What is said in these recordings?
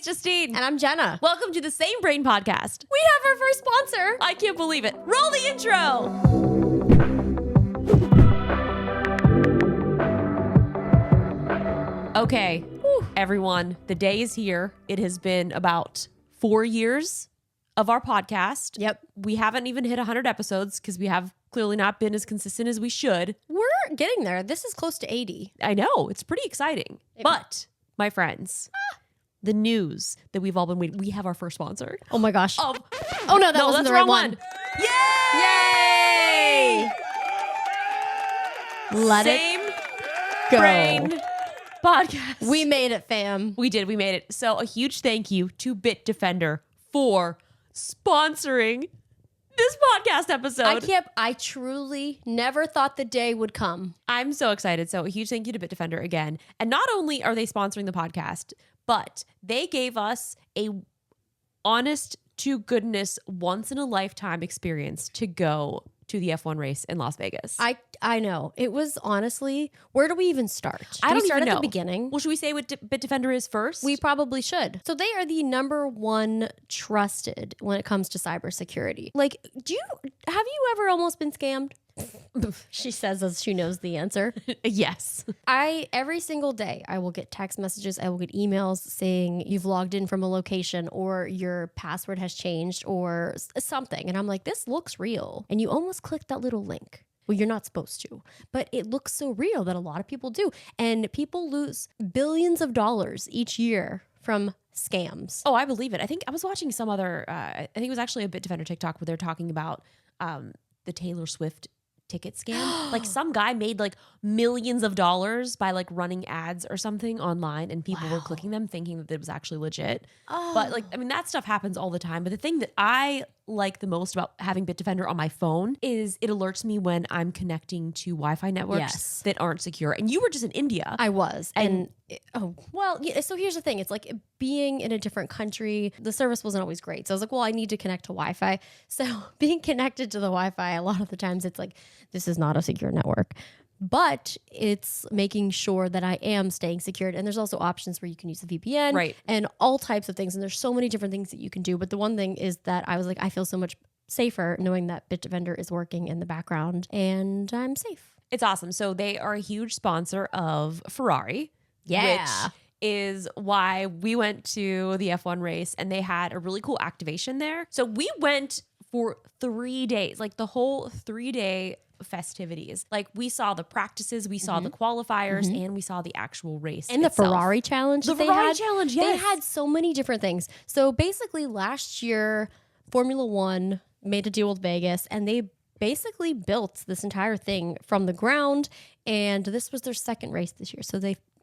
Justine. And I'm Jenna. Welcome to the Same Brain Podcast. We have our first sponsor. I can't believe it. Roll the intro. Okay, everyone, the day is here. It has been about 4 years of our podcast. Yep. We haven't even hit 100 episodes because we have clearly not been as consistent as we should. We're getting there. This is close to 80. I know, it's pretty exciting. But, my friends, the news that we've all been waiting, we have our first sponsor. Oh my gosh. Oh no, that no, wasn't that's the right one. Yay! Let Same it go. Brain Podcast. We made it, fam. We did. We made it. So a huge thank you to Bitdefender for sponsoring this podcast episode. I truly never thought the day would come. I'm so excited. So a huge thank you to Bitdefender again. And not only are they sponsoring the podcast, but they gave us a honest to goodness once in a lifetime experience to go to the F1 race in Las Vegas. I know. It was honestly, where do we even start? I don't we start even at know. The beginning? Well, should we say what Bitdefender is first? We probably should. So they are the number one trusted when it comes to cybersecurity. Like, have you ever almost been scammed? She says as she knows the answer. Yes. Every single day, I will get text messages, I will get emails saying you've logged in from a location or your password has changed or something. And I'm like, this looks real. And you almost click that little link. Well, you're not supposed to, but it looks so real that a lot of people do. And people lose billions of dollars each year from scams. Oh, I believe it. I think I was watching some other, I think it was actually a Bitdefender TikTok where they're talking about the Taylor Swift ticket scam. Like some guy made like millions of dollars by like running ads or something online and people were clicking them thinking that it was actually legit. But like, I mean, that stuff happens all the time. But the thing that I like the most about having Bitdefender on my phone is it alerts me when I'm connecting to Wi-Fi networks that aren't secure. And you were just in India. I was. So here's the thing. It's like being in a different country, the service wasn't always great. So I was like, well, I need to connect to Wi-Fi. So being connected to the Wi-Fi, a lot of the times it's like, this is not a secure network. But it's making sure that I am staying secured. And there's also options where you can use the VPN and all types of things. And there's so many different things that you can do. But the one thing is that I was like, I feel so much safer knowing that Bitdefender is working in the background and I'm safe. It's awesome. So they are a huge sponsor of Ferrari. Yeah. Which is why we went to the F1 race and they had a really cool activation there. So we went for 3 days, like the whole 3-day festivities. Like we saw the practices, we saw the qualifiers, and we saw the actual race and itself. the Ferrari challenge. The Ferrari challenge, yes. They had so many different things. So basically last year, Formula One made a deal with Vegas and they basically built this entire thing from the ground. And this was their second race this year. So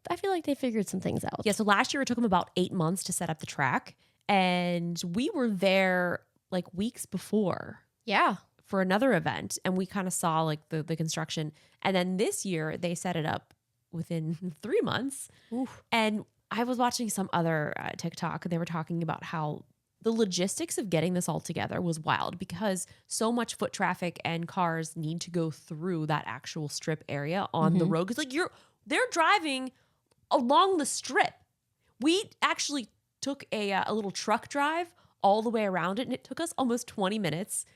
I feel like they figured some things out. Yeah, so last year it took them about 8 months to set up the track. And we were there like weeks before. Yeah. For another event, and we kind of saw like the construction. And then this year they set it up within 3 months. Oof. And I was watching some other TikTok and they were talking about how the logistics of getting this all together was wild because so much foot traffic and cars need to go through that actual strip area on the road. Because like they're driving along the strip. We actually took a little truck drive all the way around it, and it took us almost 20 minutes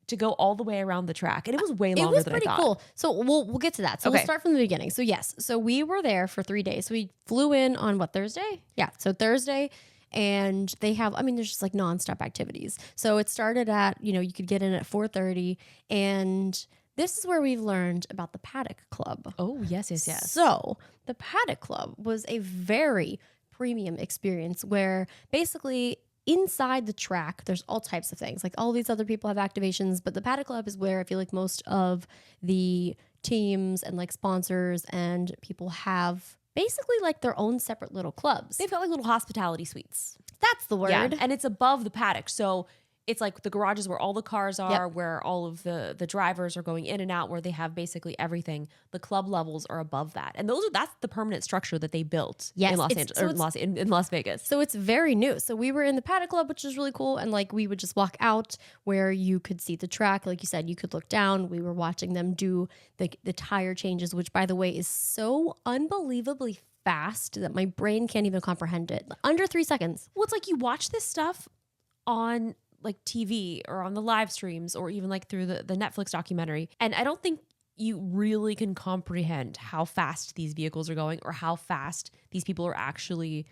to go all the way around the track. And it was way longer than I thought. It was pretty cool. So we'll get to that. So we'll start from the beginning. So yes, so we were there for 3 days. So we flew in on Thursday? Yeah, so Thursday. And they have, there's just like nonstop activities. So it started at, you could get in at 4:30. And this is where we've learned about the Paddock Club. Oh, yes. So the Paddock Club was a very premium experience where basically inside the track, there's all types of things. Like all these other people have activations, but the Paddock Club is where I feel like most of the teams and like sponsors and people have basically like their own separate little clubs. They've got like little hospitality suites. That's the word. Yeah, and it's above the paddock. So it's like the garages where all the cars are, where all of the drivers are going in and out, where they have basically everything. The club levels are above that. And that's the permanent structure that they built in Los Angeles, in Las Vegas. So it's very new. So we were in the Paddock Club, which is really cool. And like we would just walk out where you could see the track. Like you said, you could look down. We were watching them do the tire changes, which by the way is so unbelievably fast that my brain can't even comprehend it. Under 3 seconds. Well, it's like you watch this stuff on like TV or on the live streams or even like through the Netflix documentary. And I don't think you really can comprehend how fast these vehicles are going or how fast these people are actually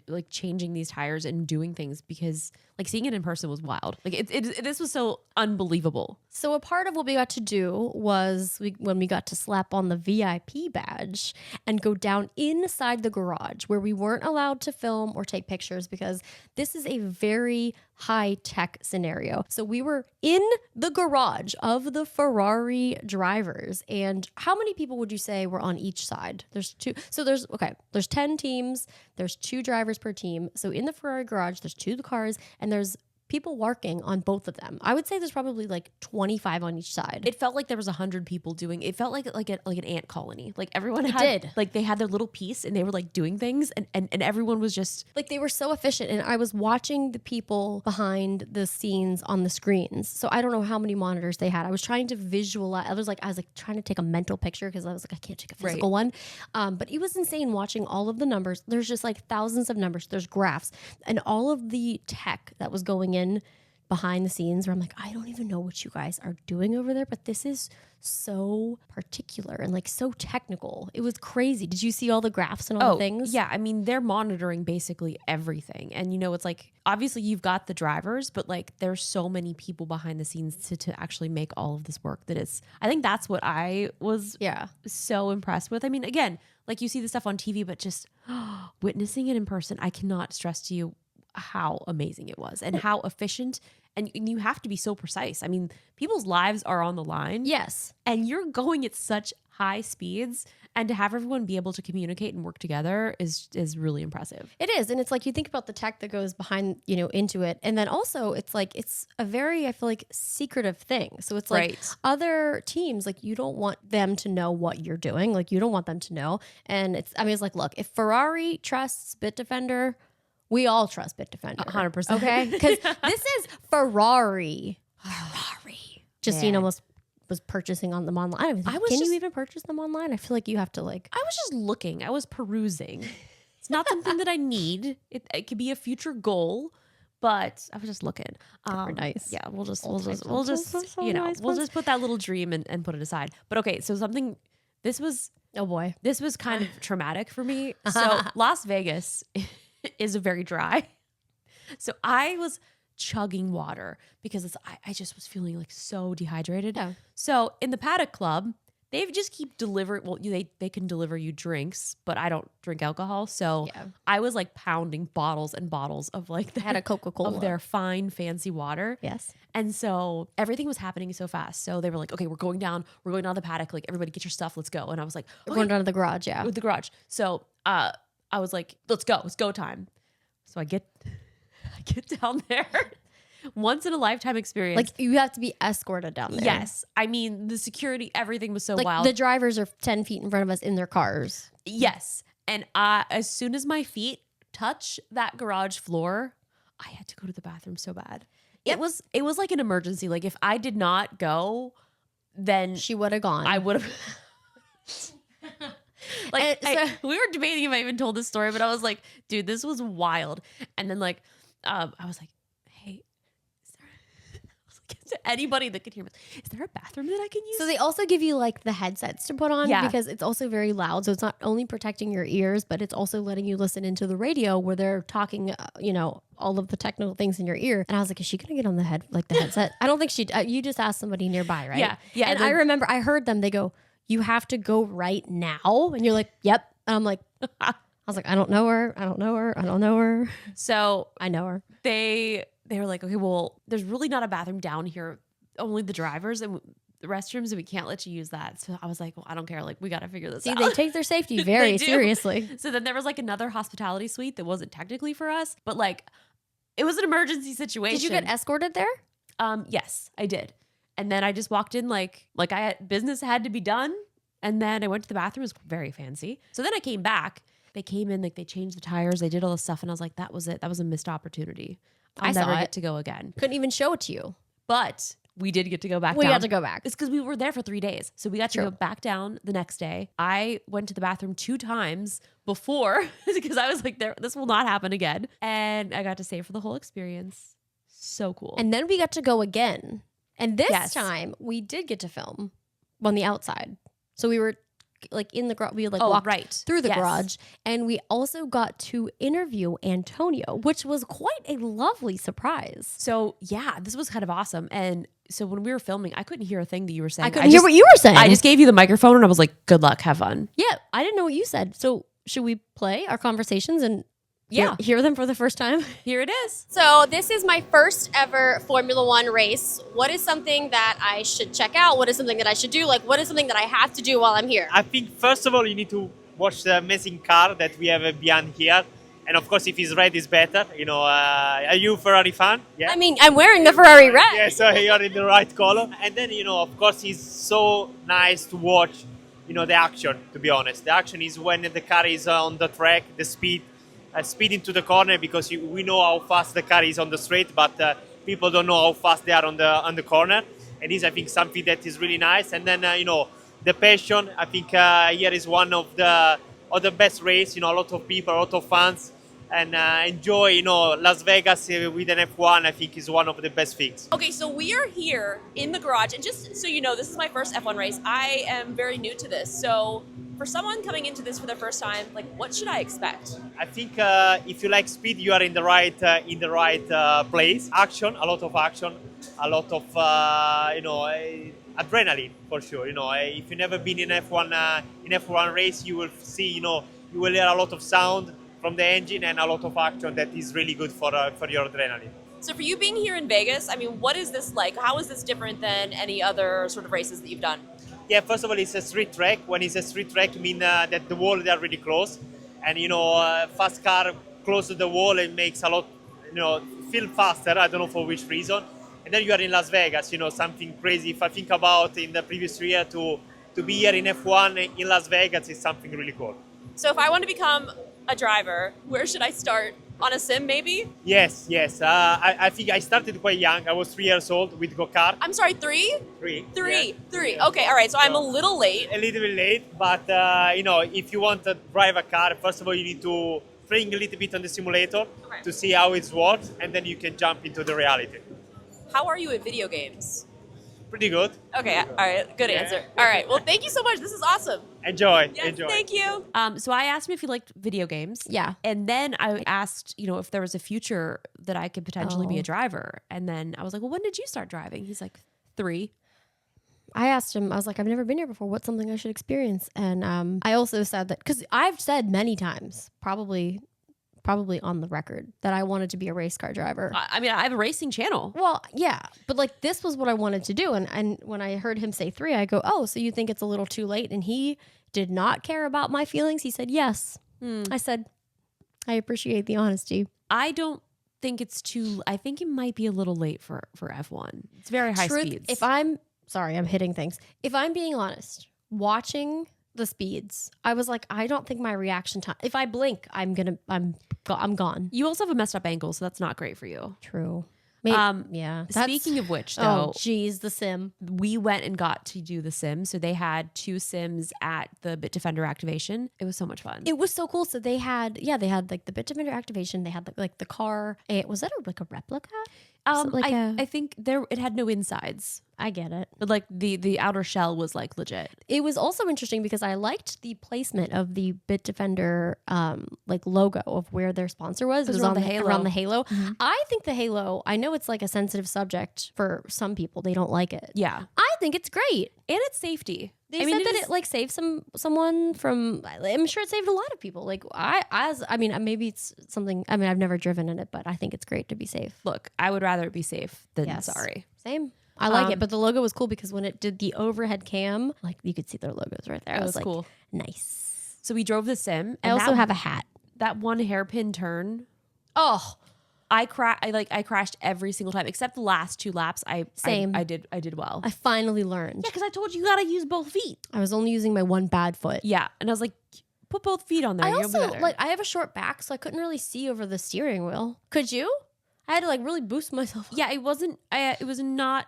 like changing these tires and doing things, because like seeing it in person was wild. Like this was so unbelievable. So a part of what we got to do was when we got to slap on the VIP badge and go down inside the garage where we weren't allowed to film or take pictures because this is a very high tech scenario. So we were in the garage of the Ferrari drivers. And how many people would you say were on each side? There's 2. So there's 10 teams. There's 2 drivers per team. So in the Ferrari garage, there's 2 cars and there's people working on both of them. I would say there's probably like 25 on each side. It felt like there was 100 people doing. It felt like an ant colony. Like everyone did. Like they had their little piece and they were like doing things, and everyone was just like they were so efficient. And I was watching the people behind the scenes on the screens. So I don't know how many monitors they had. I was trying to visualize. I was like trying to take a mental picture because I was like, I can't take a physical one. But it was insane watching all of the numbers. There's just like thousands of numbers. There's graphs and all of the tech that was going in behind the scenes where I'm like, I don't even know what you guys are doing over there, but this is so particular and like so technical. It was crazy. Did you see all the graphs and all the things? Yeah. I mean, they're monitoring basically everything. And it's like, obviously you've got the drivers, but like there's so many people behind the scenes to actually make all of this work I think that's what I was so impressed with. I mean, again, like you see the stuff on TV, but just witnessing it in person, I cannot stress to you how amazing it was and how efficient, and you have to be so precise. I mean, people's lives are on the line. Yes. And you're going at such high speeds, and to have everyone be able to communicate and work together is really impressive. It is. And it's like you think about the tech that goes behind, into it. And then also it's like it's a very, I feel like, secretive thing. So it's like other teams, like you don't want them to know what you're doing. Like you don't want them to know. And it's like, look, if Ferrari trusts Bitdefender, we all trust Bitdefender. 100%. Okay? Because this is Ferrari. Justine almost was purchasing on them online. Can you even purchase them online? I feel like you have to like... I was just looking. I was perusing. It's not something that I need. It could be a future goal, but I was just looking. Nice. Yeah, we'll just put that little dream and put it aside. But okay, so this was kind of traumatic for me. So Las Vegas is very dry. So I was chugging water because I just was feeling like so dehydrated. Yeah. So in the Paddock Club, they just keep delivering. Well, they can deliver you drinks, but I don't drink alcohol. So I was like pounding bottles and bottles of like had a Coca-Cola of their fine fancy water. Yes. And so everything was happening so fast. So they were like, okay, we're going down the Paddock. Like everybody get your stuff. Let's go. And I was like, we're going down to the garage. Yeah. With the garage. So I was like, let's go. It's go time. So I get down there. Once in a lifetime experience. Like you have to be escorted down there. Yes. I mean, the security, everything was so wild. The drivers are 10 feet in front of us in their cars. Yes. And as soon as my feet touch that garage floor, I had to go to the bathroom so bad. Yep. It was like an emergency. Like if I did not go, then she would have gone. I would have. We were debating if I even told this story, but I was like, dude, this was wild. And then like, I was like, hey, to anybody that could hear me, is there a bathroom that I can use? So they also give you like the headsets to put on because it's also very loud. So it's not only protecting your ears, but it's also letting you listen into the radio where they're talking, all of the technical things in your ear. And I was like, is she going to get on the headset? I don't think she, you just asked somebody nearby, right? Yeah. Yeah. And I remember I heard them, they go, you have to go right now. And you're like, yep. And I'm like, I was like, I don't know her. So I know her. They were like, okay, well, there's really not a bathroom down here. Only the drivers and the restrooms, and we can't let you use that. So I was like, well, I don't care. Like, we got to figure this out. They take their safety very seriously. So then there was like another hospitality suite that wasn't technically for us, but like it was an emergency situation. Did you get escorted there? Yes, I did. And then I just walked in like business had to be done. And then I went to the bathroom. It was very fancy. So then I came back. They came in, like they changed the tires. They did all this stuff. And I was like, that was it. That was a missed opportunity. I'll never get to go again. Couldn't even show it to you. But we did get to go back We down. got to go back. It's because we were there for 3 days. So we got to True. go back down the next day. I went to the bathroom 2 times before because I was like, this will not happen again. And I got to stay for the whole experience. So cool. And then we got to go again. And this Yes. time we did get to film on the outside. So we were like in the garage. We like walked through the garage. And we also got to interview Antonio, which was quite a lovely surprise. So yeah, this was kind of awesome. And so when we were filming, I couldn't hear a thing that you were saying. I couldn't hear what you were saying. I just gave you the microphone and I was like, good luck, have fun. Yeah, I didn't know what you said. So should we play our conversations and Yeah. hear them for the first time? Here it is. So this is my first ever Formula One race. What is something that I should check out? What is something that I should do? Like, what is something that I have to do while I'm here? I think first of all you need to watch the amazing car that we have behind here, and of course if it's red is better. Are you a Ferrari fan? Yeah. I mean, I'm wearing the Ferrari red. Yeah, so you're in the right color. And then of course it's so nice to watch. The action. To be honest, the action is when the car is on the track, the speed into the corner, because we know how fast the car is on the straight, but people don't know how fast they are on the corner. And this, I think, something that is really nice. And then the passion. I think here is one of the best race. A lot of people, a lot of fans, and enjoy. Las Vegas with an F1. I think is one of the best things. Okay, so we are here in the garage, and just so you know, this is my first F1 race. I am very new to this, so for someone coming into this for the first time, like, what should I expect? I think if you like speed, you are in the right place. Action, a lot of action, a lot of adrenaline for sure. If you've never been in F1 race, you will see. You will hear a lot of sound from the engine and a lot of action that is really good for your adrenaline. So for you being here in Vegas, I mean, what is this like? How is this different than any other sort of races that you've done? Yeah, first of all, it's a street track. When it's a street track, it means that the wall, they are really close. And, fast car close to the wall, it makes a lot, feel faster. I don't know for which reason. And then you are in Las Vegas, something crazy. If I think about in the previous year to be here in F1 in Las Vegas is something really cool. So if I want to become a driver, where should I start? On a sim, maybe? Yes. I think I started quite young. I was 3 years old with go-kart. I'm sorry, three? Three. Three. Okay, all right, so I'm a little late. A little bit late, but if you want to drive a car, first of all, you need to train a little bit on the simulator to see how it works, and then you can jump into the reality. How are you at video games? Pretty good. Okay, all right, good answer. All right, well, thank you so much. This is awesome. Enjoy. Yes, thank you. So I asked him if he liked video games. Yeah. And then I asked, if there was a future that I could potentially be a driver. And then I was like, well, when did you start driving? He's like, 3. I asked him, I was like, I've never been here before. What's something I should experience? And I also said that, because I've said many times, probably on the record, that I wanted to be a race car driver. I mean, I have a racing channel. Well, yeah, but like this was what I wanted to do. And when I heard him say 3, I go, oh, so you think it's a little too late? And he did not care about my feelings. He said, yes. I said, I appreciate the honesty. I don't think it's too, I think it might be a little late for F1. It's very high speeds. Sorry, I'm hitting things. If I'm being honest, watching the speeds, I was like, I don't think my reaction time, if I blink, I'm gone. You also have a messed up ankle, so that's not great for you. True. Yeah. Speaking of which, though, geez, the sim. we went and got to do the sim. So they had 2 sims at the Bitdefender activation. It was so much fun. It was so cool. So they had like the Bitdefender activation. They had like the car. Was that like a replica? I think it had no insides. I get it. But like the outer shell was like legit. It was also interesting because I liked the placement of the Bitdefender like logo of where their sponsor was. It was around the halo. Around the halo. Mm-hmm. I think the halo, I know it's like a sensitive subject for some people. They don't like it. Yeah. I think it's great. And it's safety. They said that it like saved someone from, I'm sure it saved a lot of people. Like maybe it's something, I've never driven in it, but I think it's great to be safe. Look, I would rather it be safe than sorry. Same. I like it, but the logo was cool because when it did the overhead cam, like you could see their logos right there. It I was like, cool. Nice. So we drove the sim. I also have a hat. That one hairpin turn. Oh, I crashed every single time except the last 2 laps. Same. I did well. I finally learned. Yeah, because I told you gotta use both feet. I was only using my one bad foot. Yeah, and I was like, put both feet on there. I You'll also be better. I have a short back, so I couldn't really see over the steering wheel. Could you? I had to like really boost myself up. Yeah, it wasn't. It was not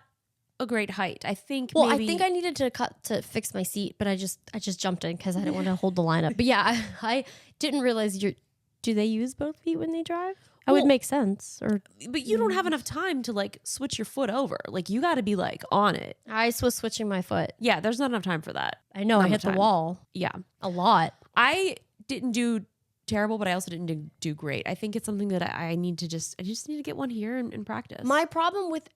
a great height. I think. Well, maybe, I think I needed to fix my seat, but I just jumped in because I didn't want to hold the line up. But yeah, I didn't realize do they use both feet when they drive? That would Well, make sense. Or But you don't have enough time to like switch your foot over. Like you got to be like on it. I was switching my foot. Yeah, there's not enough time for that. I know. Not I hit the enough time. wall Yeah, a lot. I didn't do terrible, but I also didn't do great. I think it's something that I need to I just need to get one here and practice. My problem with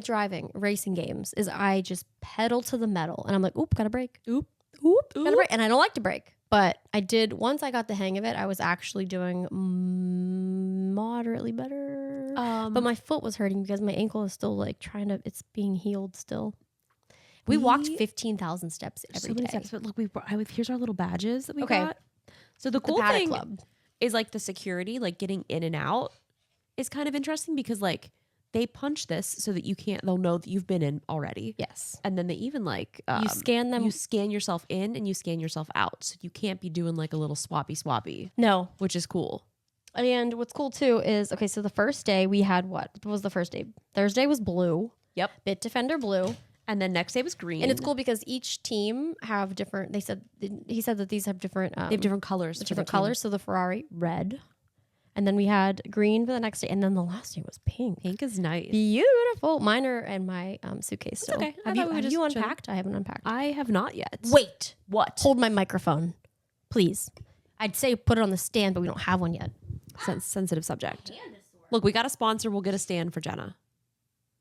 driving racing games is I just pedal to the metal and I'm like, oop, gotta brake. Oop, gotta brake. And I don't like to brake. But I did, once I got the hang of it, I was actually doing moderately better. But my foot was hurting because my ankle is still like it's being healed still. We walked 15,000 steps every day. Steps, but look, here's our little badges that we Okay. got. So the cool Paddock thing Club. is like the security, like getting in and out is kind of interesting because like they punch this so that they'll know that you've been in already. Yes. And then they even like You scan them. You scan yourself in and you scan yourself out. So you can't be doing like a little swappy, No. which is cool. And what's cool too is, okay, so the first day we had what was the first day? Thursday was blue. Yep. Bitdefender blue. And then next day was green. And it's cool because each team have different, he said that these have different, They have different colors. for different the team. colors. So the Ferrari, red. And then we had green for the next day. And then the last day was pink. Pink is nice. Beautiful. Mine are in my suitcase still. okay. I Have thought we you, would have you just show them. unpacked? I haven't unpacked. I have not yet. Wait. What? Hold my microphone, please. I'd say put it on the stand, but we don't have one yet. Sensitive subject. Look, we got a sponsor. We'll get a stand for Jenna.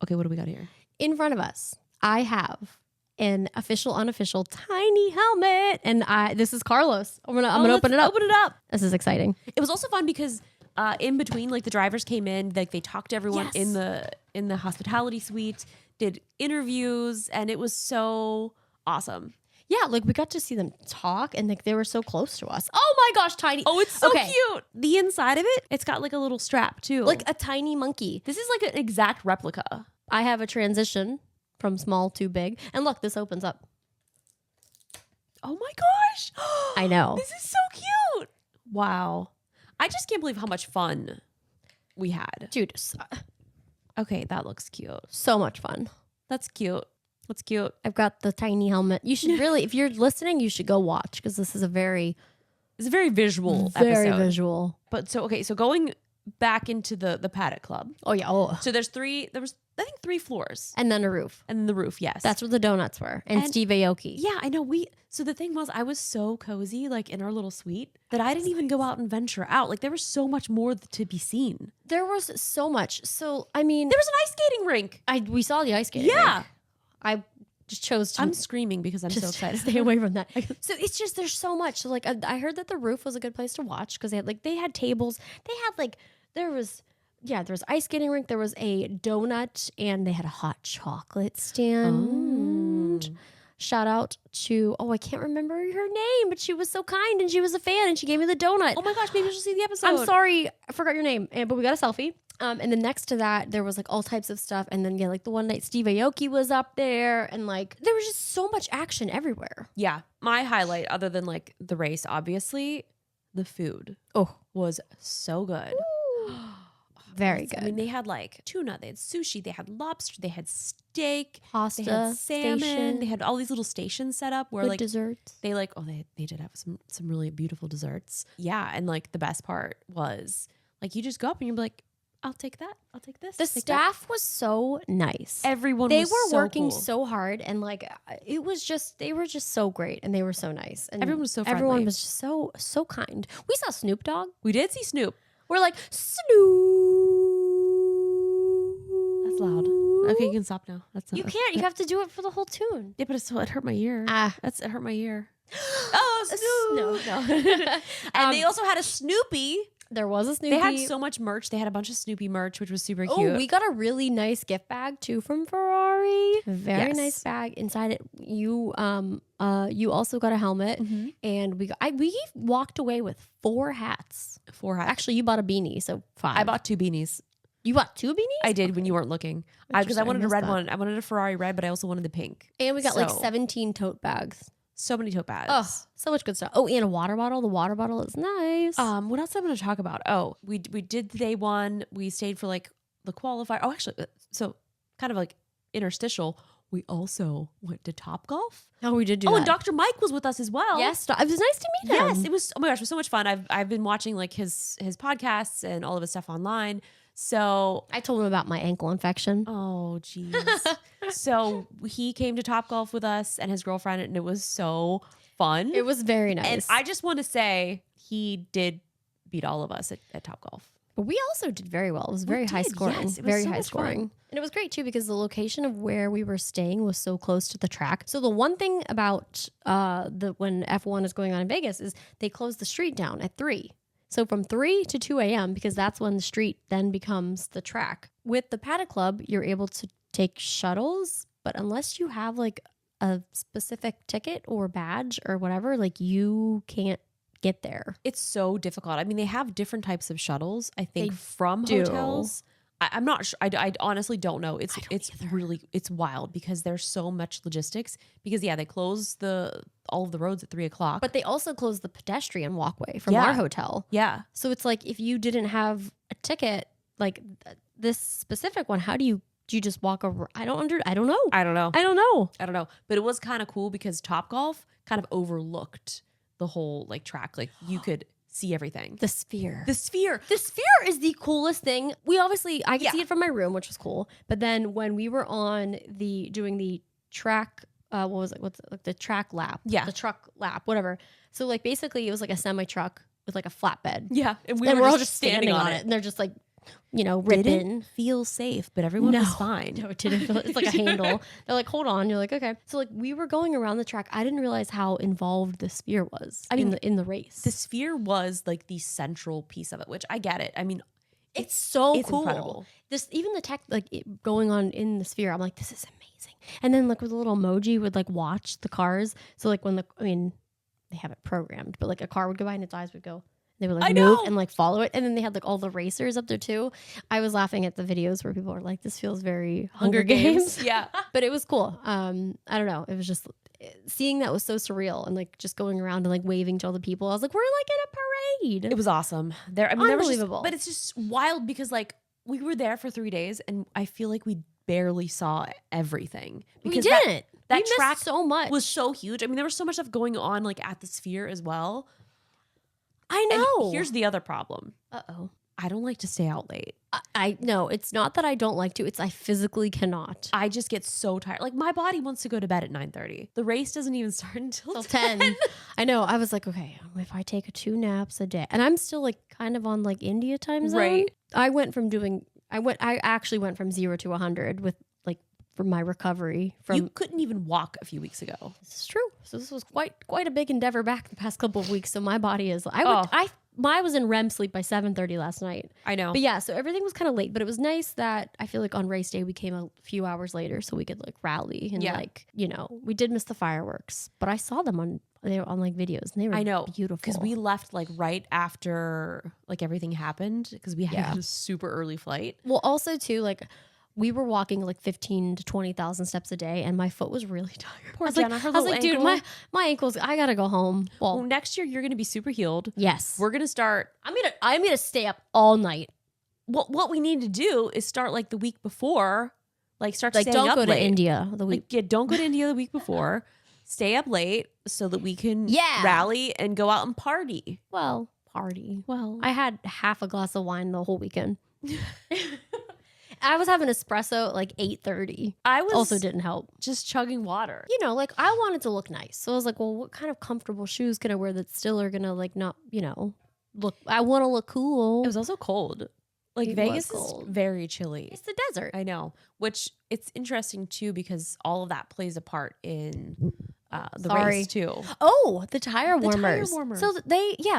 Okay, what do we got here? In front of us, I have an official, unofficial tiny helmet. And this is Carlos. I'm gonna open it up. Open it up. This is exciting. It was also fun because in between, like the drivers came in, like they talked to everyone Yes. in the hospitality suite, did interviews, and it was so awesome. Yeah, like we got to see them talk and like they were so close to us. Oh my gosh, tiny. Oh, it's so Okay. cute. The inside of it, it's got like a little strap too. Like a tiny monkey. this is like an exact replica. I have a transition from small to big. And look, this opens up. Oh my gosh. I know. This is so cute. Wow. I just can't believe how much fun we had. Dude, Okay, that looks cute. so much fun. That's cute. That's cute. I've got the tiny helmet. You should really, if you're listening, you should go watch because this is a very, It's a very visual very episode. visual. But so going back into the Paddock Club. Oh yeah. Oh. So there was I think 3 floors. And then a roof. And then the roof, yes. That's where the donuts were. And Steve Aoki. Yeah, I know. So the thing was, I was so cozy, like in our little suite, that I didn't even go out and venture out. Like there was so much more to be seen. There was so much. So I mean, There was an ice skating rink. we saw the ice skating. Yeah. rink. I just chose to I'm screaming because I'm so just excited. stay away from that. So it's just there's so much. So like I heard that the roof was a good place to watch because they had tables. They had like there was ice skating rink. There was a donut and they had a hot chocolate stand. Shout out to I can't remember her name, but she was so kind and she was a fan and she gave me the donut. Oh my gosh, maybe she'll see the episode. I'm sorry, I forgot your name, but we got a selfie. And then next to that, there was like all types of stuff. And then like the one night Steve Aoki was up there, and like there was just so much action everywhere. Yeah. My highlight, other than like the race, obviously, the food was so good. Very good. I mean, they had like tuna, they had sushi, they had lobster, they had steak, Pasta, they had salmon, station. they had all these little stations set up where Good like desserts. they like they did have some really beautiful desserts. Yeah, and like the best part was like you just go up and you're like, I'll take that. I'll take this. The take that. staff was so nice. Everyone They was were so working cool. so hard, and like it was just they were just so great, and they were so nice. And Everyone was so everyone friendly. was just so kind. We saw Snoop Dogg. We did see Snoop. We're like Snoop. That's loud. Okay, you can stop now. That's You can't. You have to do it for the whole tune. Yeah, but it hurt my ear. It hurt my ear. Oh, No. And they also had a Snoopy. There was a Snoopy. They had so much merch. They had a bunch of Snoopy merch, which was super cute. Oh, we got a really nice gift bag too from Ferrari. Very Yes. nice bag. Inside it, you also got a helmet, and we walked away with 4 hats. 4 hats. Actually, you bought a beanie, so 5. I bought 2 beanies. You bought 2 beanies? I did when you weren't looking. Because I Interesting. wanted I a missed red that. one. I wanted a Ferrari red, but I also wanted the pink. And we got like So- 17 tote bags. So many tote bags. Oh, so much good stuff. Oh, and a water bottle. The water bottle is nice. What else I'm going to talk about? Oh, we did day 1. We stayed for like the qualifier. Oh, actually, so kind of like interstitial, we also went to Topgolf. Oh, we did do Oh, that. and Dr. Mike was with us as well. Yes, it was nice to meet him. Yes, it was. Oh my gosh, it was so much fun. I've been watching like his podcasts and all of his stuff online. So I told him about my ankle infection. oh jeez. So he came to Topgolf with us and his girlfriend, and it was so fun. It was very nice. And I just want to say he did beat all of us at Topgolf. But we also did very well. It was very high did, scoring. yes. It was Very so high much fun. scoring. And it was great too because the location of where we were staying was so close to the track. So the one thing about when F1 is going on in Vegas is they close the street down at 3. So from 3 to 2 a.m. because that's when the street then becomes the track. With the Paddock Club, you're able to take shuttles, but unless you have like a specific ticket or badge or whatever, like you can't get there. It's so difficult. I mean, they have different types of shuttles, I think, They from do. hotels. I'm not sure. I honestly don't know. It's either. really, it's wild because there's so much logistics because they close all of the roads at 3:00. But they also closed the pedestrian walkway from Yeah. our hotel. yeah, So it's like if you didn't have a ticket, like this specific one, how do you just walk over? I don't know. I don't know. I don't know. I don't know. But it was kind of cool because Topgolf kind of overlooked the whole like track. Like you could see everything. The sphere. The sphere. The sphere is the coolest thing. I could see it from my room, which was cool. But then when we were doing the track, what was it? What's it, like the track lap? Yeah. The truck lap, whatever. So like basically it was like a semi truck with like a flatbed. Yeah, and And we're all just standing on it. And they're just like, ripping. Didn't feel safe, but everyone was fine. No, it didn't feel it's like a handle. They're like, hold on. You're like, okay. So like we were going around the track. I didn't realize how involved the sphere was. I mean, in the race. The sphere was like the central piece of it, which I get it. I mean, it's so it's cool. incredible. This even the tech going on in the sphere. I'm like, this is amazing. And then like with a little emoji would like watch the cars. So like they have it programmed, but like a car would go by and its eyes would go. They would like I move know. and like follow it. And then they had like all the racers up there too. I was laughing at the videos where people are like, this feels very Hunger Games. Yeah. But it was cool. I don't know. It was just seeing that was so surreal and like just going around and like waving to all the people. I was like, we're like in a parade. It was awesome. There was Unbelievable. but it's just wild because like we were there for 3 days and I feel like we barely saw everything. We Because didn't. that We missed track so much. was so huge. I mean, there was so much stuff going on like at the sphere as well. I And know. here's the other problem. Uh-oh. I don't like to stay out late. I no, it's not that I don't like to. It's I physically cannot. I just get so tired. Like my body wants to go to bed at 9:30. The race doesn't even start until Till 10. 10. I know. I was like, okay, if I take 2 naps a day, and I'm still like kind of on like India time zone. Right. I actually went from 0 to 100 with like from my recovery from. You couldn't even walk a few weeks ago. This is true. So this was quite a big endeavor back the past couple of weeks. So my body is. I was in REM sleep by 7:30 last night. I know. But yeah, so everything was kind of late, but it was nice that I feel like on race day we came a few hours later so we could like rally and we did miss the fireworks, but I saw them they were on like videos and they were I know, beautiful. because we left like right after like everything happened because we had Yeah. a super early flight. Well, also too, like we were walking like 15 to 20,000 steps a day and my foot was really tired. Poor I was like, Jenna, her I was little like, dude, ankle. my ankles, I gotta go home. Well, Well, next year you're going to be super healed. yes. We're going to start. I'm gonna stay up all night. What we need to do is start like the week before, like start Like staying don't up go to late. India the week. Like, yeah, don't go to India the week before. Stay up late so that we can Yeah. rally and go out and party. Well, party. Well, I had half a glass of wine the whole weekend. I was having espresso at like 8:30. I was Also didn't help. just chugging water. Like I wanted to look nice. So I was like, well, what kind of comfortable shoes can I wear that still are gonna like not, look, I want to look cool. It was also cold. Like It Vegas was is cold. very chilly. It's the desert. I know, which it's interesting too because all of that plays a part in the Sorry. race too. Oh, the tire The tire warmers. warmers. So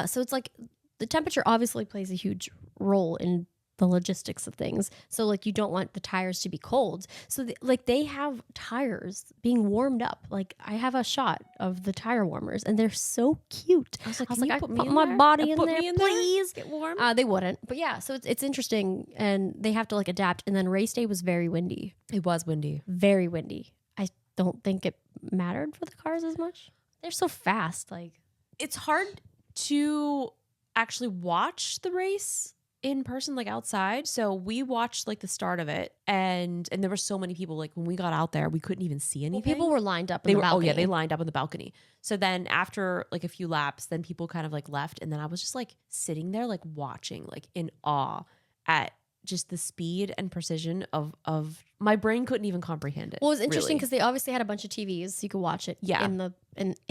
so it's like the temperature obviously plays a huge role in the logistics of things. So like you don't want the tires to be cold. So they have tires being warmed up. Like I have a shot of the tire warmers and they're so cute. I was like, I can you I put me put in my there? body in Put there, me in there? please. Get warm. They wouldn't. But yeah, so it's interesting and they have to like adapt. And then race day was very windy. It was windy. Very windy. I don't think it mattered for the cars as much. They're so fast. Like It's hard to actually watch the race in person, like outside. So we watched like the start of it, and there were so many people. Like when we got out there, we couldn't even see anything. Well, people were lined up in They the were balcony. they lined up on the balcony. So then after like a few laps, then people kind of like left, and then I was just like sitting there like watching, like in awe at just the speed and precision of my brain couldn't even comprehend it. Well, it was interesting really. because they obviously had a bunch of TVs, so you could watch it. Yeah. in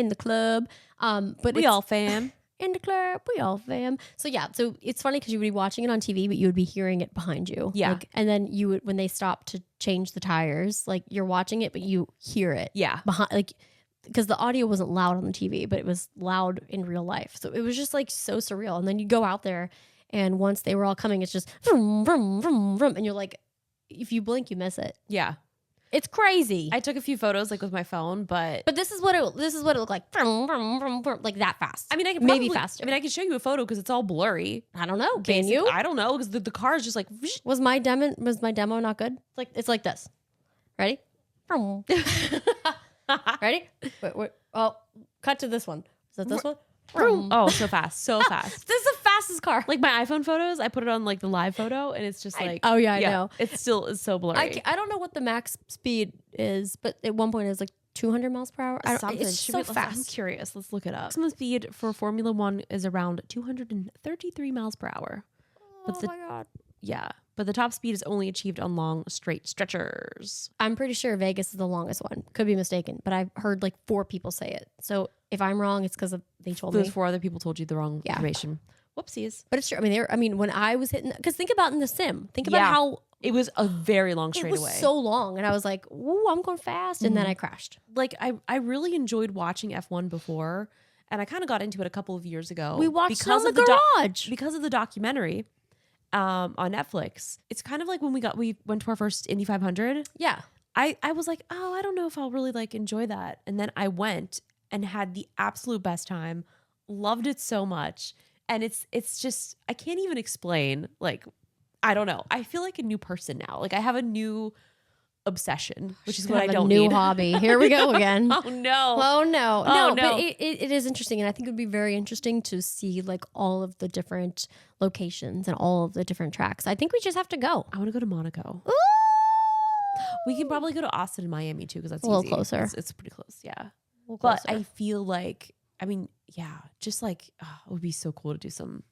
the club. But we it's- all fam. in the club, we all fam. So yeah, so it's funny because you would be watching it on TV, but you would be hearing it behind you. Yeah. Like, and then you would, when they stop to change the tires, like you're watching it, but you hear it Yeah. behind, like, because the audio wasn't loud on the TV, but it was loud in real life. So it was just like so surreal. And then you go out there, and once they were all coming, it's just vroom, vroom, vroom, vroom, and you're like, if you blink, you miss it. Yeah. It's crazy. I took a few photos like with my phone, but But this is what it looked like, vroom, vroom, vroom, vroom, like that fast. I mean, I could maybe probably, faster. I mean, I could show you a photo because it's all blurry. I don't know. Can Basic- you? I don't know because the car is just like. Whoosh. Was my demo not good? It's like this. Ready? Vroom. Ready? Wait. Oh, cut to this one. Is that this one? Vroom. Oh, so fast, so fast. This is the fastest car. Like my iPhone photos, I put it on like the live photo, and it's just like. oh yeah, I know. It's so blurry. I don't know what the max speed is, but at one point it was like 200 miles per hour. Something. It's Should so I'm fast. curious. Let's look it up. Maximum speed for Formula One is around 233 miles per hour. But my god. Yeah, but the top speed is only achieved on long straight stretchers. I'm pretty sure Vegas is the longest one. Could be mistaken, but I've heard like 4 people say it. So if I'm wrong, it's because they told Those me. 4 other people told you the wrong Yeah. information. Whoopsies. But it's true. I mean, when I was hitting, because think about in the sim. Think about Yeah. how It was a very long it straightaway. was so long, and I was like, "Ooh, I'm going fast," and then I crashed. Like I really enjoyed watching F1 before, and I kind of got into it a couple of years ago. We watched it on the of garage. because of the documentary on Netflix. It's kind of like when we went to our first Indy 500. Yeah. I was like, oh, I don't know if I'll really like enjoy that. And then I went and had the absolute best time. Loved it so much. And it's just, I can't even explain. Like, I don't know. I feel like a new person now. Like I have a new obsession, which is what I Have a don't new need. hobby. Here we go again. Oh no. Oh no, Oh, no! no. But it is interesting, and I think it would be very interesting to see like all of the different locations and all of the different tracks. I think we just have to go. I want to go to Monaco. We can probably go to Austin and Miami too because that's A little easy. closer. It's pretty close, yeah. But But I feel like, I mean, yeah, just like it would be so cool to do some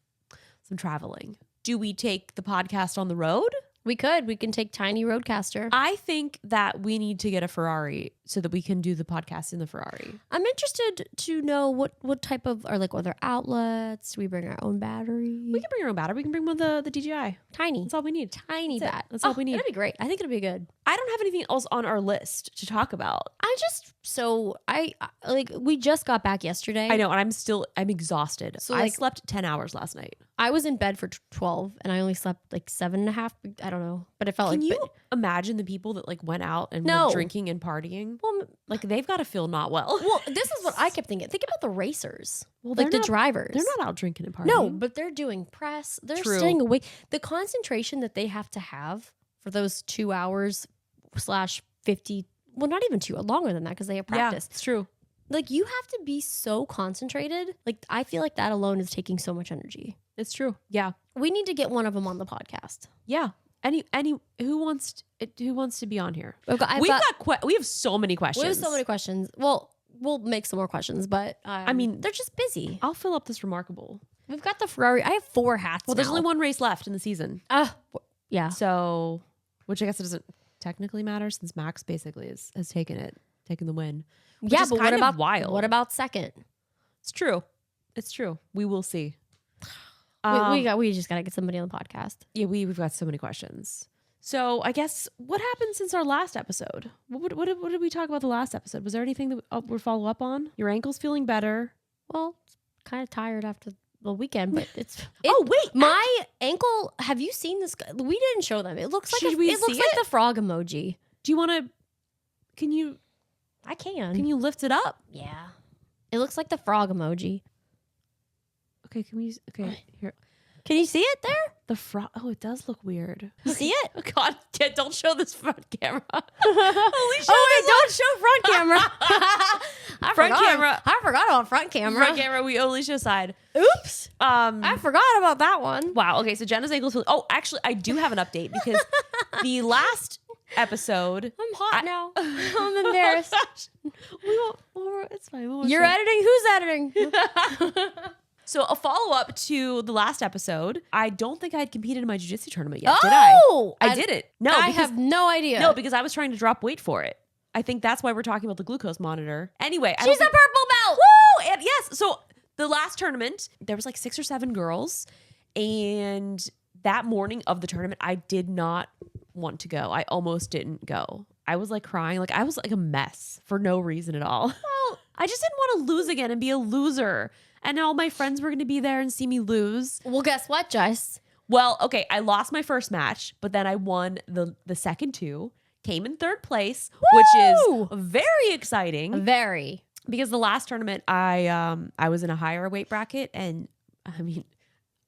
traveling. Do we take the podcast on the road? we can take Tiny Roadcaster. I think that we need to get a Ferrari so that we can do the podcast in the Ferrari. I'm interested to know what type of are are there outlets? Do we bring our own battery? We can bring our own battery. We can bring one of the DJI. Tiny, That's all we need. tiny That's it. bat. That's all we need. That'd be great. I think it'll be good. I don't have anything else on our list to talk about. We just got back yesterday. I know, and I'm exhausted. So, I like- slept 10 hours last night. I was in bed for 12 and I only slept like 7.5. I don't know, but it felt Can like. you imagine the people that like went out and No. were drinking and partying? Well, Like they've got to feel not well. well, this is what I kept thinking. Think about the racers, Well, like the they're not- drivers. They're not out drinking and partying. No, but they're doing press. They're True. staying awake. The concentration that they have to have for those 2 hours / 50. Well, not even 2, longer than that because they have practice. Yeah, it's true. Like you have to be so concentrated. Like I feel like that alone is taking so much energy. It's true. Yeah, We need to get one of them on the podcast. yeah. Any who wants to be on here? I've we got have so many questions. we have so many questions. Well, we'll make some more questions, but I mean, they're just busy. I'll fill up this remarkable. We've got the Ferrari. I have 4 hats. Well, there's now. only one race left in the season, Yeah. so which I guess it doesn't technically matter since Max basically has taken the win. Which Yeah, is but kind what of about wild? What about second? It's true. It's true. We will see. We just gotta get somebody on the podcast. Yeah, we've got so many questions. So I guess what happened since our last episode? What did we talk about the last episode? Was there anything that we're follow up on? Your ankle's feeling better. Well, it's kind of tired after the weekend, but it's. Oh wait, My ankle. Have you seen this? We didn't show them. It looks like Should we it looks see like it? the frog emoji. do you want to? Can you Can you lift it up? Yeah. It looks like the frog emoji. Okay, can we? Okay, here. Can you see it there? The front. Oh, it does look weird. You see it? Oh, God, kid, don't show this front camera. Don't show front camera. Front camera. I forgot about front camera. Front camera. We only show side. Oops. I forgot about that one. Wow. Okay. So Jenna's ankles. Oh, actually, I do have an update because the last episode. I'm hot now. I'm embarrassed. It's fine. You're editing? Who's editing? So a follow-up to the last episode, I don't think I had competed in my jiu-jitsu tournament yet, did I? I didn't. No, I have no idea. No, because I was trying to drop weight for it. I think that's why we're talking about the glucose monitor. Anyway. She's a purple belt. Woo! And yes. So the last tournament, there was like 6 or 7 girls. And that morning of the tournament, I did not want to go. I almost didn't go. I was like crying. Like I was like a mess for no reason at all. Well, I just didn't want to lose again and be a loser. And all my friends were going to be there and see me lose. Well, guess what, Jess? Well, okay, I lost my first match, but then I won the second 2, came in 3rd place, which is very exciting. Very. Because the last tournament, I was in a higher weight bracket, and I mean,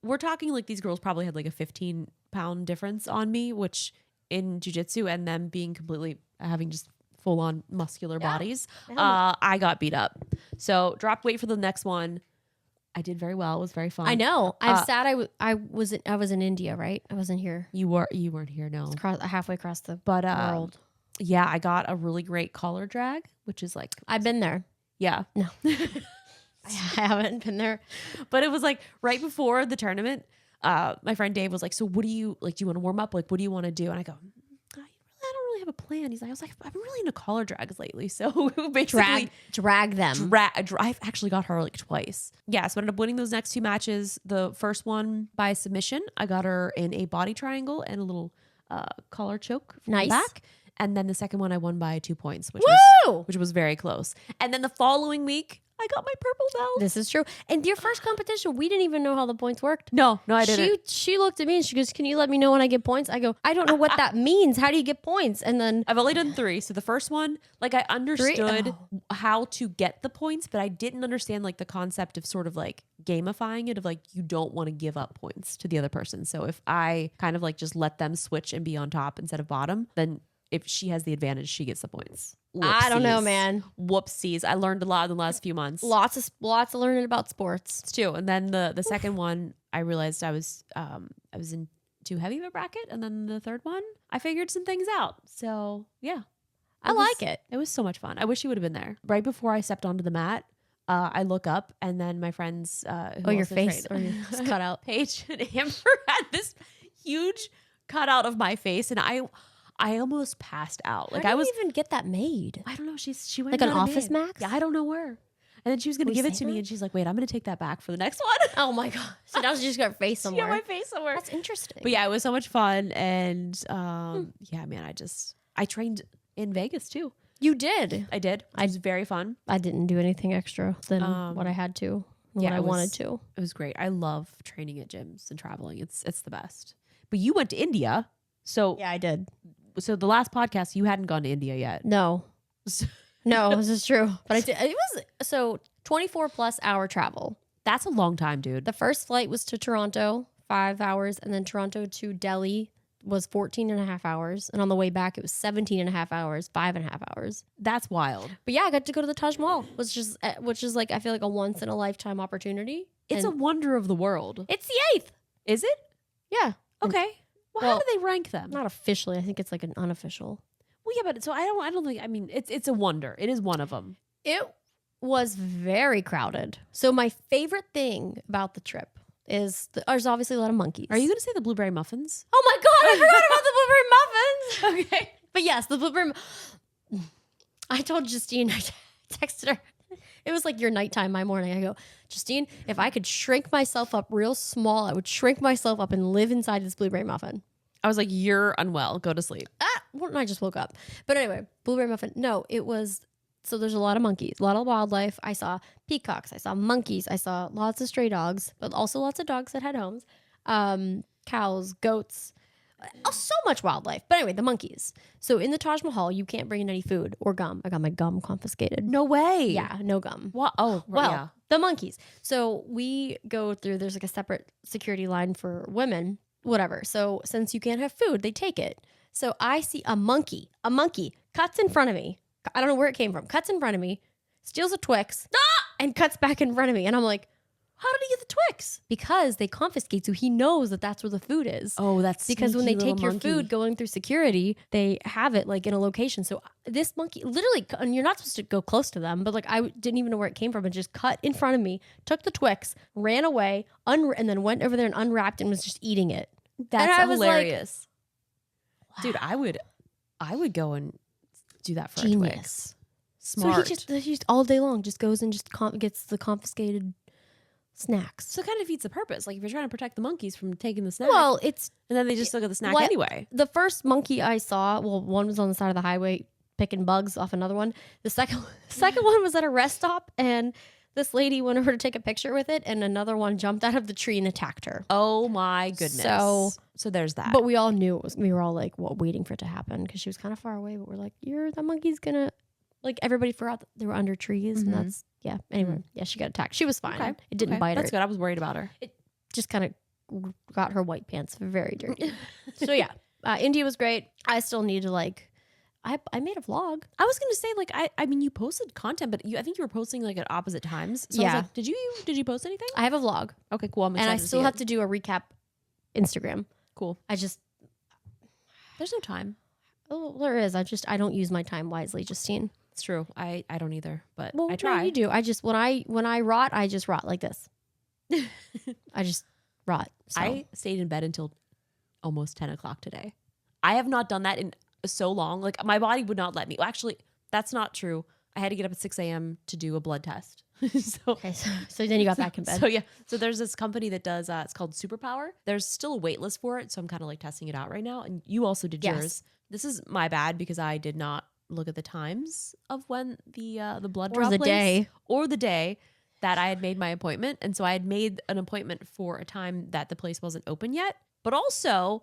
we're talking like these girls probably had like a 15-pound difference on me, which in jiu-jitsu and them being completely having just full-on muscular bodies, I got beat up. So dropped weight for the next one. I did very well. It was very fun. I know. I'm sad. I was in India, right? I wasn't here. You weren't here, no. Halfway across the world. Yeah, I got a really great collar drag, which is like I've been there. Yeah. No. I haven't been there. But it was like right before the tournament, my friend Dave was like, "So what do you like? Do you want to warm up? Like, what do you want to do?" And I go, I don't really have a plan. He's like, I was like, I've been really into collar drags lately. So basically drag them. I've actually got her like twice. Yeah. So I ended up winning those next 2 matches. The first one by submission. I got her in a body triangle and a little collar choke from the back. And then the second one I won by 2 points, which was very close. And then the following week, I got my purple belt. This is true. And your first competition, we didn't even know how the points worked. No, I didn't. She looked at me and she goes, "Can you let me know when I get points?" I go, "I don't know what that means. How do you get points?" And then I've only done 3. So the first one, like I understood how to get the points, but I didn't understand like the concept of sort of like gamifying it of like you don't want to give up points to the other person. So if I kind of like just let them switch and be on top instead of bottom, then if she has the advantage, she gets the points. Whoopsies. I don't know, man. Whoopsies. I learned a lot in the last few months. Lots of learning about sports. It's too. And then the second one, I realized I was in too heavy of a bracket. And then the third one, I figured some things out. So yeah. I like it. It was so much fun. I wish you would have been there. Right before I stepped onto the mat, I look up and then my friends your face or your cut out. Paige and Amber had this huge cutout of my face, and I almost passed out. Like How I do was you even get that made? I don't know. She went Like an and got it Office made. Max? Yeah, I don't know where. And then she was gonna give it to me, and she's like, "Wait, I'm gonna take that back for the next one." Oh my god! So now she just got her face somewhere. She got my face somewhere. That's interesting. But yeah, it was so much fun, and yeah, man, I trained in Vegas too. You did. I did. It was very fun. I didn't do anything extra than what I had to. What I wanted to. It was great. I love training at gyms and traveling. It's the best. But you went to India, so Yeah, I did. So the last podcast, you hadn't gone to India yet. No. No, this is true. But I did. It was 24 plus hour travel. That's a long time, dude. The first flight was to Toronto, 5 hours, and then Toronto to Delhi was 14 and a half hours. And on the way back, it was 17 and a half hours, 5.5 hours. That's wild. But yeah, I got to go to the Taj Mahal, which is like, I feel like a once in a lifetime opportunity. It's a wonder of the world. It's the 8th. Is it? Yeah. Okay. Well, how do they rank them? Not officially. I think it's like an unofficial. Well, yeah, but so I don't think, I mean, it's a wonder. It is one of them. It was very crowded. So my favorite thing about the trip is there's obviously a lot of monkeys. Are you going to say the blueberry muffins? Oh my God, I forgot about the blueberry muffins. Okay. But yes, the blueberry. I told Justine, I texted her. It was like your nighttime, my morning. I go, Justine, if I could shrink myself up real small, I would shrink myself up and live inside this blueberry muffin. I was like, you're unwell. Go to sleep. Well, I just woke up. But anyway, blueberry muffin. No, it was. So there's a lot of monkeys, a lot of wildlife. I saw peacocks. I saw monkeys. I saw lots of stray dogs, but also lots of dogs that had homes. Cows, goats, So much wildlife. But anyway, the monkeys. So in the Taj Mahal, you can't bring in any food or gum. I got my gum confiscated. No way. Yeah, no gum. What? Oh, Well, yeah. the monkeys. So we go through, there's like a separate security line for women, whatever. So since you can't have food, they take it. So I see a monkey cuts in front of me. I don't know where it came from. Cuts in front of me, steals a Twix, and cuts back in front of me. And I'm like, how did he get the Twix? Because they confiscate. So he knows that that's where the food is. Oh, that's because when they sneaky take your little monkey. food going through security, they have it like in a location. So this monkey literally, and you're not supposed to go close to them, but like I didn't even know where it came from and just cut in front of me, took the Twix, ran away, and then went over there and unwrapped and was just eating it. That's I was like, hilarious. Dude, I would go and do that for a Twix. Genius. Smart. So he just all day long just goes and just gets the confiscated snacks. So it kind of defeats the purpose. Like if you're trying to protect the monkeys from taking the snack, Well, it's and then they just still get the snack what- anyway. the first monkey I saw. Well, one was on the side of the highway picking bugs off another one. The second one was at a rest stop, and this lady went over to take a picture with it, and another one jumped out of the tree and attacked her. Oh my goodness. So there's that. But we all knew it was. We were all like, waiting for it to happen because she was kind of far away. But we're like, the monkey's gonna. Like everybody forgot that they were under trees, and that's Anyway, she got attacked. She was fine. Okay. It didn't bite her. That's good. I was worried about her. It just kind of got her white pants very dirty. So yeah, India was great. I still need to I made a vlog. I was gonna say I mean you posted content, but I think you were posting like at opposite times. So I Yeah. was like, did you post anything? I have a vlog, Okay, cool. I'm and excited I to still see have it. to do a recap Instagram. Cool. There's no time. There is. I don't use my time wisely, Justine. It's true. I don't either, but Well, I no, try. you do. I just when I rot, I just rot like this. I just rot. So. I stayed in bed until almost 10 o'clock today. I have not done that in so long. Like my body would not let me. Well, actually, that's not true. I had to get up at 6 a.m. to do a blood test. Okay, so then you got back in bed. So yeah. So there's this company that does, it's called Superpower. There's still a wait list for it. So I'm kind of like testing it out right now. And you also did Yes. yours. This is my bad because I did not look at the times of when the blood Or draw the place- day. or the day that I had made my appointment. And so I had made an appointment for a time that the place wasn't open yet. But also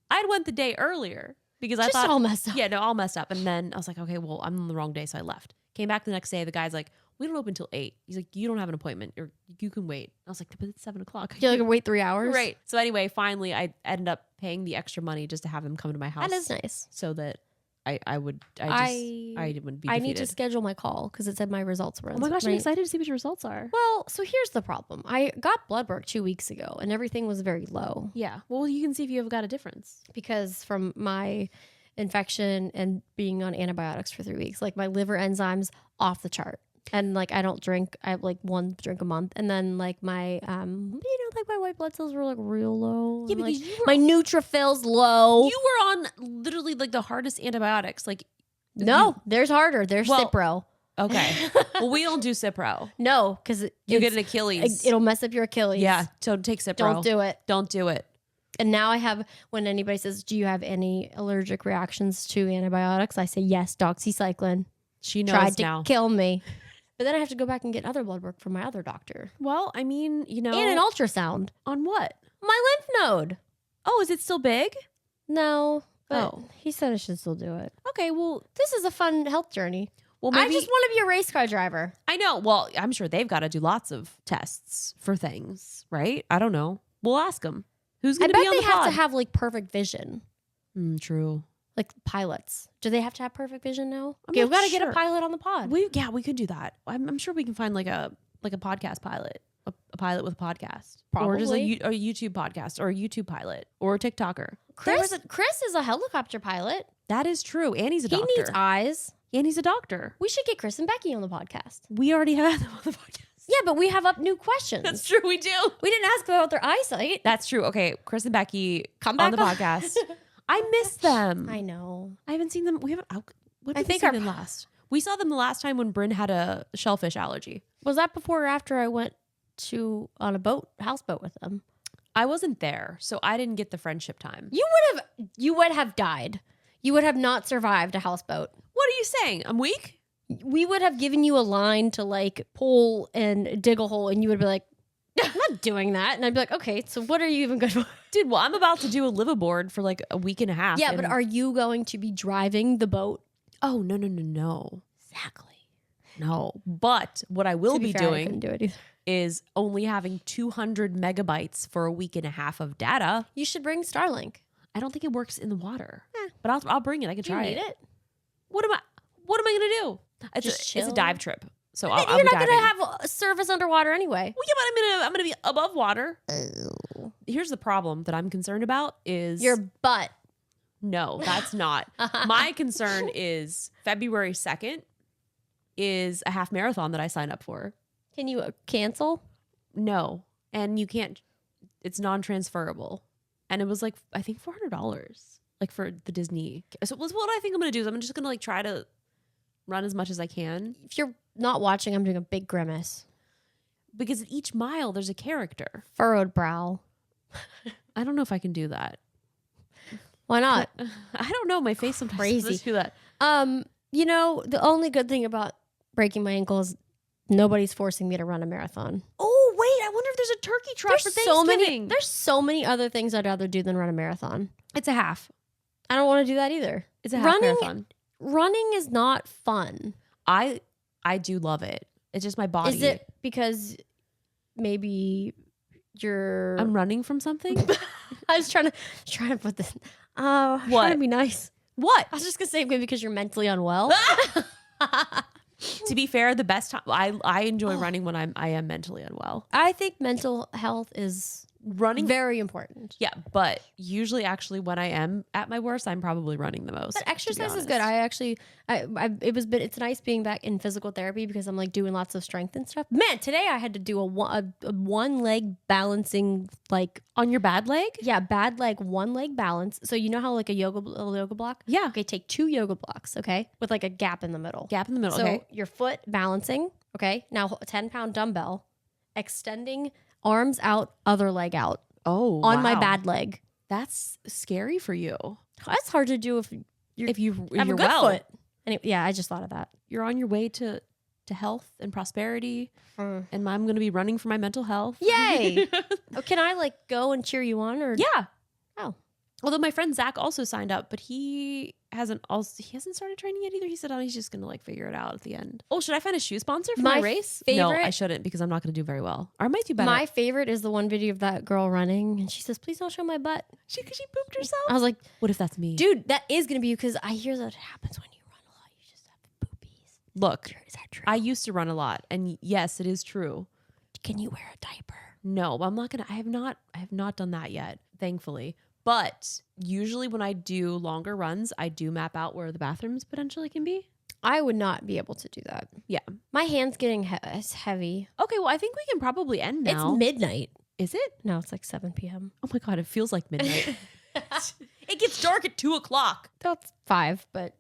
I had went the day earlier because I Just thought all messed up. Yeah, no, all messed up. And then I was like, okay, well, I'm on the wrong day. So I left. Came back the next day. The guy's like, we don't open till 8. He's like, you don't have an appointment or you can wait. I was like, but it's 7 o'clock. You're like, wait 3 hours. Right. So anyway, finally I ended up paying the extra money just to have him come to my house. That is nice. So that I wouldn't be I defeated. need to schedule my call because it said my results were in. Oh my gosh, I'm right? excited to see what your results are. Well, so here's the problem. I got blood work 2 weeks ago and everything was very low Yeah. Well, you can see if you have got a difference. because from my infection and being on antibiotics for 3 weeks, like my liver enzymes off the chart. And like I don't drink. I have like 1 drink a month, and then like my like my white blood cells were like real low. Yeah, and, because like, you were- my neutrophils low. You were on literally like the hardest antibiotics. Like No, there's harder. There's Well- Cipro. okay. Well, we don't do Cipro. No, because You get an Achilles. It'll mess up your Achilles. Yeah. So take Cipro. Don't do it. Don't do it. And now I have, when anybody says, do you have any allergic reactions to antibiotics? I say, yes, doxycycline. She knows Tried to now. kill me. But then I have to go back and get other blood work from my other doctor. Well, I mean, you know. And an ultrasound. On what? My lymph node. Oh, is it still big? No. But Oh. he said I should still do it. Okay. Well, This is a fun health journey. well, I maybe just want to be a race car driver. I know. Well, I'm sure they've got to do lots of tests for things, right? I don't know. We'll ask them. Who's I going to bet be on they the have pod? to have like perfect vision. True. Like pilots. Do they have to have perfect vision now? I'm Okay, not we've got to get sure. a pilot on the pod. We could do that. I'm sure we can find like a podcast pilot, a pilot with a podcast, or just Probably. a YouTube podcast, or a YouTube pilot, or a TikToker. Chris is a helicopter pilot. That is true. Annie's a He doctor. needs eyes. Annie's a doctor. We should get Chris and Becky on the podcast. We already had them on the podcast. Yeah, but we have up new questions. That's true. We do. We didn't ask about their eyesight. That's true. Okay, Chris and Becky Come on the back on. podcast. I miss them. I know. I haven't seen them. We haven't. When I did we think see our- them last? We saw them the last time when Bryn had a shellfish allergy. Was that before or after I went on a houseboat with them? I wasn't there, so I didn't get the friendship time. You would have died. You would have not survived a houseboat. What are you saying? I'm weak? We would have given you a line to like pull and dig a hole, and you would be like, I'm not doing that. And I'd be like, okay, so what are you even good for? Dude, well, I'm about to do a liveaboard for like a week and a half. Yeah, but are you going to be driving the boat? Oh, no. Exactly. No. But what I will To be fair, I doing couldn't do it either. is only having 200 megabytes for a week and a half of data. You should bring Starlink. I don't think it works in the water. But I'll bring it. I can Do you try need it. it? What am I going to do? Just It's chill? a dive trip. So You're I'll be not diving. going to have a service underwater anyway. Well, yeah, but I'm gonna be above water. Here's the problem that I'm concerned about is Your butt. no, that's not. My concern is February 2nd is a half marathon that I signed up for. Can you cancel? No, and you can't. It's non-transferable, and it was like I think $400, like for the Disney. So what I think I'm gonna do is I'm just gonna like try to run as much as I can If you're not watching, I'm doing a big grimace. because at each mile there's a character. Furrowed brow. I don't know if I can do that. Why not? I don't know. My face sometimes Crazy. doesn't do that. You know, the only good thing about breaking my ankle is nobody's forcing me to run a marathon. Oh wait, I wonder if there's a turkey trot for Thanksgiving. There's so many other things I'd rather do than run a marathon. It's a half. I don't want to do that either. It's a half marathon. Running is not fun. I do love it. It's just my body. Is it because maybe you're I'm running from something. I was trying to put this trying What? to be nice. What? I was just gonna say maybe because you're mentally unwell. To be fair, the best time I enjoy running when I am mentally unwell. I think mental health is Running, very important. yeah, but usually, actually, when I am at my worst, I'm probably running the most. But to be exercise is honest. good. It's nice being back in physical therapy because I'm like doing lots of strength and stuff. Man, today I had to do a one leg balancing, like On your bad leg? bad leg, one leg balance. So you know how like a yoga block? Yeah. Okay, take 2 yoga blocks, okay? With like a gap in the middle. Gap in the middle. So Okay. your foot balancing, okay? Now a 10-pound dumbbell, extending arms out, other leg out Oh, on my wow. bad leg. That's scary for you. That's hard to do if you're If you have you're a good well, foot. Anyway, yeah, I just thought of that. you're on your way to health and prosperity, and I'm going to be running for my mental health. Yay! Oh, can I like go and cheer you on or Yeah. Oh. Although my friend Zach also signed up, but he hasn't started training yet either. He said, he's just gonna like figure it out at the end. Oh, should I find a shoe sponsor for my race? No, favorite- I shouldn't because I'm not gonna do very well. Or I might do better. My favorite is the one video of that girl running and she says, "Please don't show my butt." she pooped herself. I was like, What if that's me? dude, that is gonna be because I hear that happens when you run a lot. You just have boobies. Look, Is that true? I used to run a lot, and yes, it is true. Can you wear a diaper? No, I'm not gonna. I have not done that yet, thankfully. But usually when I do longer runs, I do map out where the bathrooms potentially can be. I would not be able to do that. Yeah. My hand's getting heavy. Okay, well, I think we can probably end now. It's midnight. Is it? No, it's like 7 p.m. Oh my God, it feels like midnight. It gets dark at 2:00. That's 5, but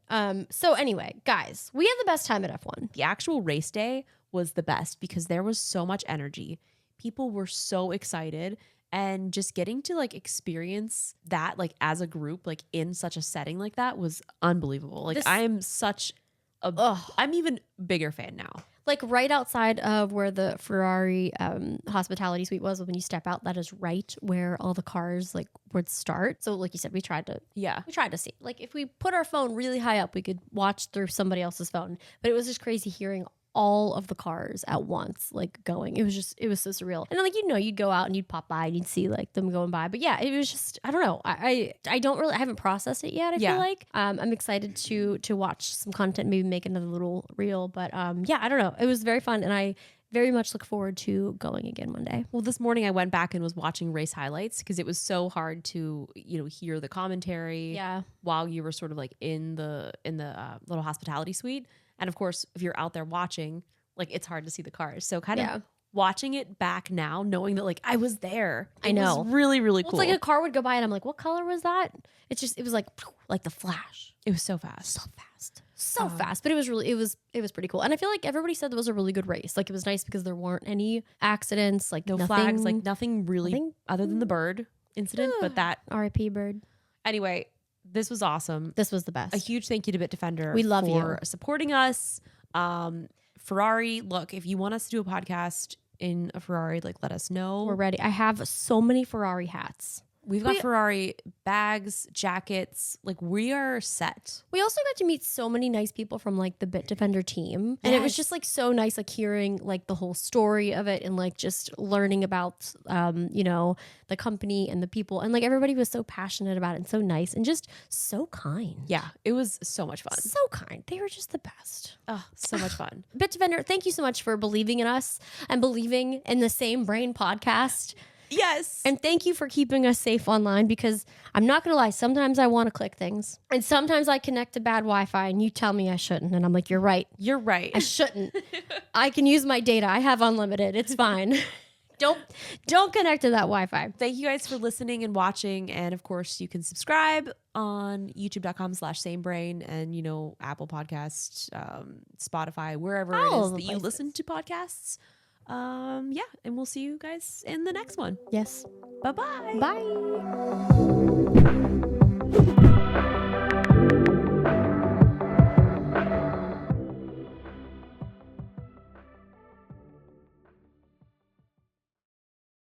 so anyway, guys, we had the best time at F1. The actual race day was the best because there was so much energy. People were so excited, and just getting to like experience that like as a group, like in such a setting like that was unbelievable. Like This- I am such a, Ugh. I'm even bigger fan now. Like right outside of where the Ferrari hospitality suite was, when you step out, that is right where all the cars like would start. So like you said, we tried to see. Like if we put our phone really high up, we could watch through somebody else's phone. But it was just crazy hearing all of the cars at once, like going. It was so surreal. And then, like, you'd go out and you'd pop by and you'd see like them going by. But yeah, it was just, I don't know. I don't really, I haven't processed it yet. I feel like I'm excited to watch some content, maybe make another little reel. But yeah, I don't know. It was very fun, and I very much look forward to going again one day. Well, this morning I went back and was watching race highlights because it was so hard to, hear the commentary while you were sort of like in the little hospitality suite. And of course, if you're out there watching, like it's hard to see the cars. So kind of watching it back now, knowing that like I was there. I know. It was really, really Well, cool. it's like a car would go by and I'm like, what color was that? It was like the flash. It was so fast. So fast. But it was pretty cool. And I feel like everybody said that was a really good race. Like it was nice because there weren't any accidents, like No nothing, flags, like nothing really nothing- other than the bird incident. But that, RIP bird. anyway, this was awesome. This was the best. A huge thank you to Bitdefender We love for you. supporting us. Ferrari, look, if you want us to do a podcast, in a Ferrari, like let us know. We're ready. I have so many Ferrari hats. We've got Ferrari bags, jackets. Like we are set. We also got to meet so many nice people from like the Bitdefender team. And it was just like so nice, like hearing like the whole story of it and like just learning about, you know, the company and the people. And like everybody was so passionate about it and so nice and just so kind. Yeah, it was so much fun. So kind. They were just the best. Oh, so much fun. Bitdefender, thank you so much for believing in us and believing in the Same Brain podcast. Yes. And thank you for keeping us safe online, because I'm not going to lie, sometimes I want to click things and sometimes I connect to bad Wi-Fi and you tell me I shouldn't. And I'm like, you're right. You're right. I shouldn't. I can use my data. I have unlimited. It's fine. Don't connect to that Wi-Fi. Thank you guys for listening and watching. And of course, you can subscribe on youtube.com/samebrain and, you know, Apple Podcasts, Spotify, wherever it is that you listen to podcasts. Yeah, and we'll see you guys in the next one. Yes. Bye-bye. Bye.